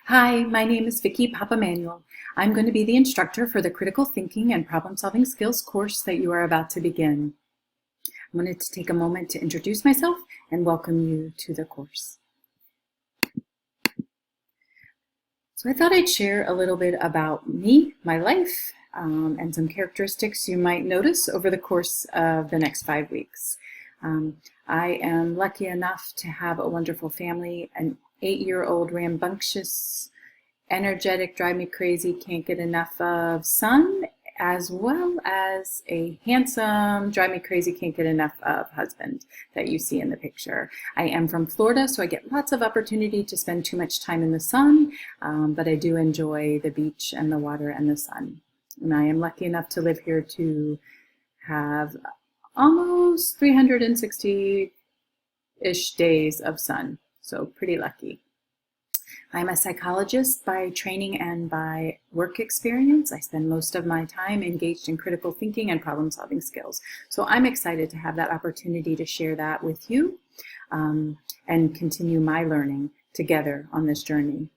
Hi, my name is Vicki Papa-Manuel. I'm going to be the instructor for the Critical Thinking and Problem-Solving Skills course that you are about to begin. I wanted to take a moment to introduce myself and welcome you to the course. So I thought I'd share a little bit about me, my life, and some characteristics you might notice over the course of the next 5 weeks. I am lucky enough to have a wonderful family, an 8-year-old rambunctious, energetic, drive me crazy, can't get enough of son, as well as a handsome, drive me crazy, can't get enough of husband that you see in the picture. I am from Florida, so I get lots of opportunity to spend too much time in the sun, but I do enjoy the beach and the water and the sun. And I am lucky enough to live here to have almost 360-ish days of sun, so pretty lucky. I'm a psychologist by training and by work experience. I spend most of my time engaged in critical thinking and problem-solving skills. So I'm excited to have that opportunity to share that with you and continue my learning together on this journey.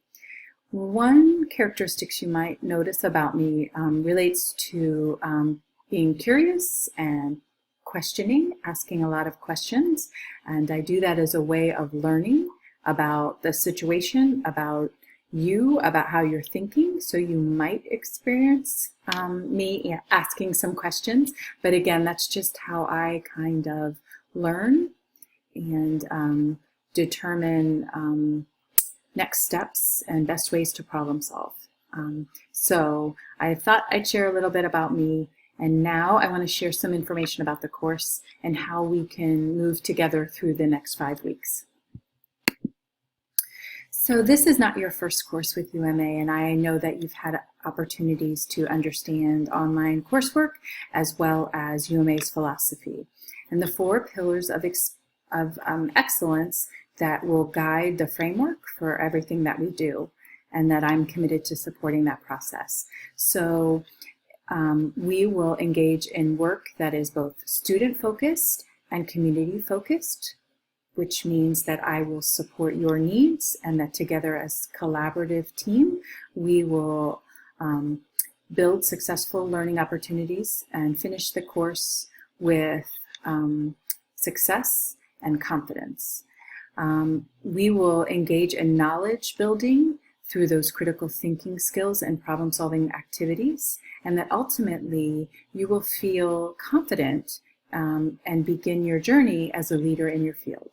One characteristic you might notice about me relates to being curious and questioning, asking a lot of questions, and I do that as a way of learning about the situation, about you, about how you're thinking. So you might experience me asking some questions, but again, that's just how I kind of learn and determine next steps and best ways to problem solve. So I thought I'd share a little bit about me, and now I want to share some information about the course and how we can move together through the next 5 weeks. So this is not your first course with UMA, and I know that you've had opportunities to understand online coursework as well as UMA's philosophy and the 4 pillars of excellence that will guide the framework for everything that we do, and that I'm committed to supporting that process. So we will engage in work that is both student-focused and community-focused, which means that I will support your needs and that together as a collaborative team, we will build successful learning opportunities and finish the course with success and confidence. We will engage in knowledge building through those critical thinking skills and problem-solving activities, and that ultimately you will feel confident and begin your journey as a leader in your field.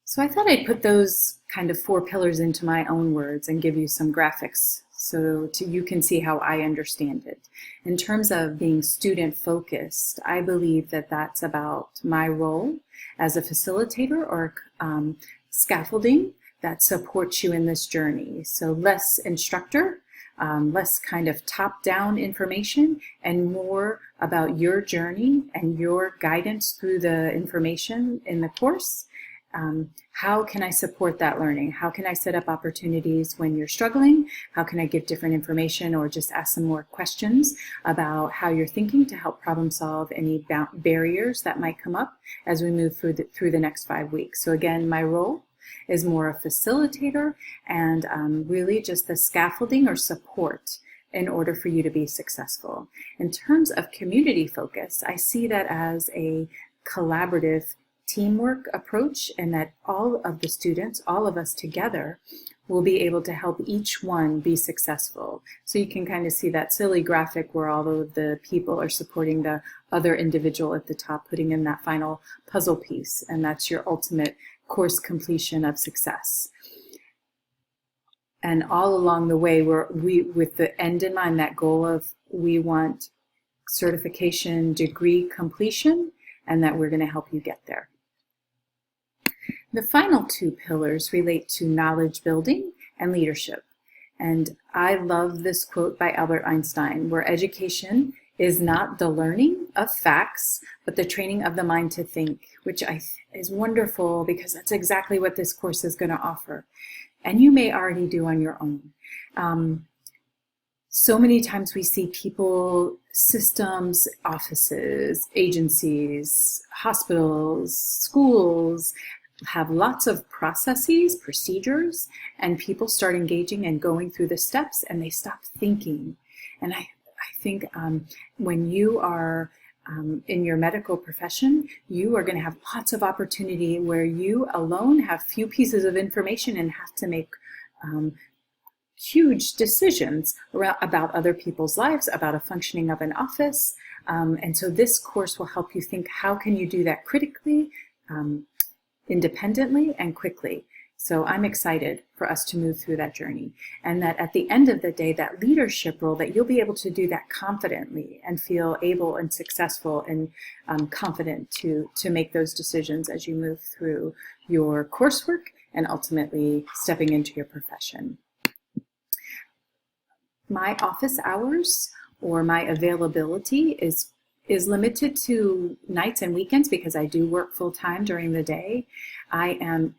So I thought I'd put those kind of 4 pillars into my own words and give you some graphics so you can see how I understand it. In terms of being student-focused, I believe that that's about my role as a facilitator or scaffolding that supports you in this journey. So less instructor, less kind of top-down information, and more about your journey and your guidance through the information in the course. How can I support that learning? How can I set up opportunities when you're struggling? How can I give different information or just ask some more questions about how you're thinking to help problem solve any barriers that might come up as we move through the next 5 weeks? So again, my role is more a facilitator and really just the scaffolding or support in order for you to be successful. In terms of community focus, I see that as a collaborative teamwork approach, and that all of the students, all of us together, will be able to help each one be successful. So you can kind of see that silly graphic where all of the people are supporting the other individual at the top, putting in that final puzzle piece, and that's your ultimate course completion of success. And all along the way, with the end in mind, that goal of we want certification degree completion, and that we're going to help you get there. The final 2 pillars relate to knowledge building and leadership. And I love this quote by Albert Einstein, where education is not the learning of facts, but the training of the mind to think, which is wonderful because that's exactly what this course is going to offer. And you may already do on your own. So many times we see people, systems, offices, agencies, hospitals, schools, have lots of processes, procedures, and people start engaging and going through the steps and they stop thinking. And I think when you are in your medical profession, you are going to have lots of opportunity where you alone have few pieces of information and have to make huge decisions about other people's lives, about a functioning of an office. And so this course will help you think, how can you do that critically, independently, and quickly? So I'm excited for us to move through that journey, and that at the end of the day, that leadership role, that you'll be able to do that confidently and feel able and successful and confident to make those decisions as you move through your coursework and ultimately stepping into your profession. My office hours or my availability is limited to nights and weekends because I do work full-time during the day. I am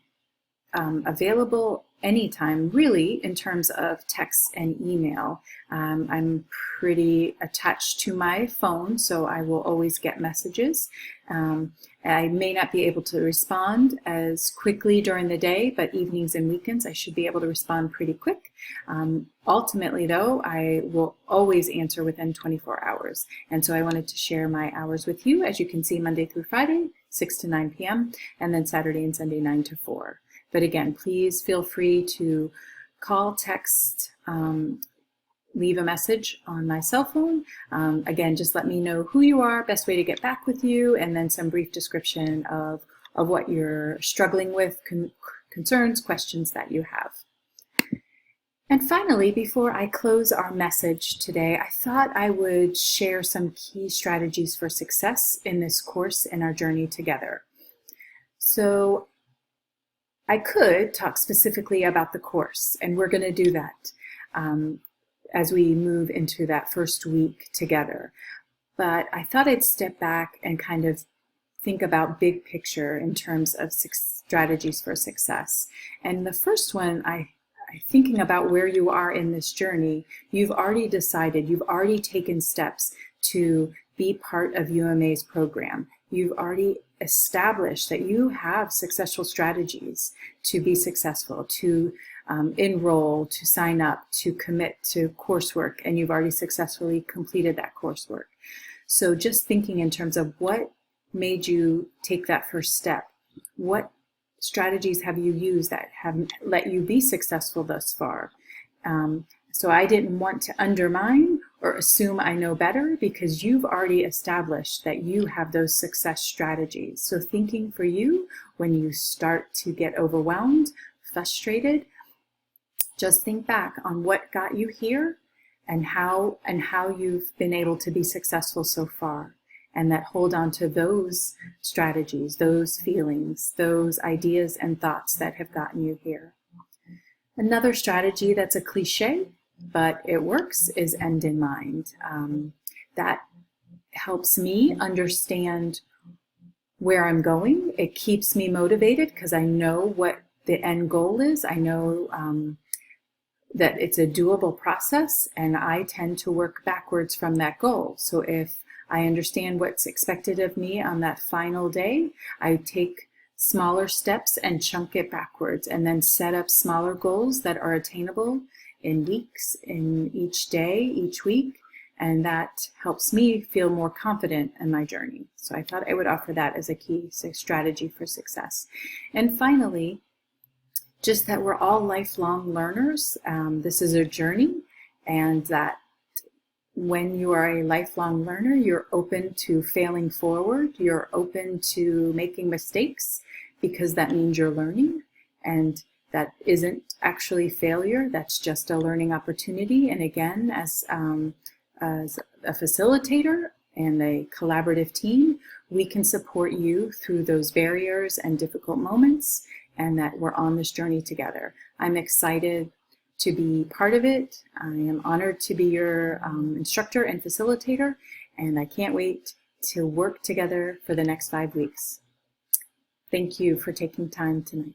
available anytime, really, in terms of text and email. I'm pretty attached to my phone, so I will always get messages. I may not be able to respond as quickly during the day, but evenings and weekends I should be able to respond pretty quick. Ultimately, though, I will always answer within 24 hours. And so I wanted to share my hours with you. As you can see, Monday through Friday, 6 to 9 p.m., and then Saturday and Sunday, 9 to 4. But again, please feel free to call, text, leave a message on my cell phone. Again, just let me know who you are, best way to get back with you, and then some brief description of what you're struggling with, concerns, questions that you have. And finally, before I close our message today, I thought I would share some key strategies for success in this course and our journey together. So I could talk specifically about the course, and we're going to do that as we move into that first week together. But I thought I'd step back and kind of think about big picture in terms of strategies for success. And the first one, thinking about where you are in this journey, you've already decided, you've already taken steps to be part of UMA's program. You've already established that you have successful strategies to be successful, to enroll, to sign up, to commit to coursework, and you've already successfully completed that coursework. So just thinking in terms of what made you take that first step, what strategies have you used that have let you be successful thus far? So I didn't want to undermine or assume I know better, because you've already established that you have those success strategies. So thinking for you, when you start to get overwhelmed, frustrated, just think back on what got you here and how you've been able to be successful so far. And that hold on to those strategies, those feelings, those ideas and thoughts that have gotten you here. Another strategy that's a cliche, but it works, is end in mind. That helps me understand where I'm going. It keeps me motivated because I know what the end goal is. I know that it's a doable process, and I tend to work backwards from that goal. So if I understand what's expected of me on that final day, I take smaller steps and chunk it backwards, and then set up smaller goals that are attainable in weeks, in each day, each week, and that helps me feel more confident in my journey. So I thought I would offer that as a key strategy for success. And finally, just that we're all lifelong learners. This is a journey, and that when you are a lifelong learner, you're open to failing forward, you're open to making mistakes, because that means you're learning, and that isn't actually failure, that's just a learning opportunity. And again, as a facilitator and a collaborative team, we can support you through those barriers and difficult moments, and that we're on this journey together. I'm excited to be part of it. I am honored to be your instructor and facilitator, and I can't wait to work together for the next 5 weeks. Thank you for taking time tonight.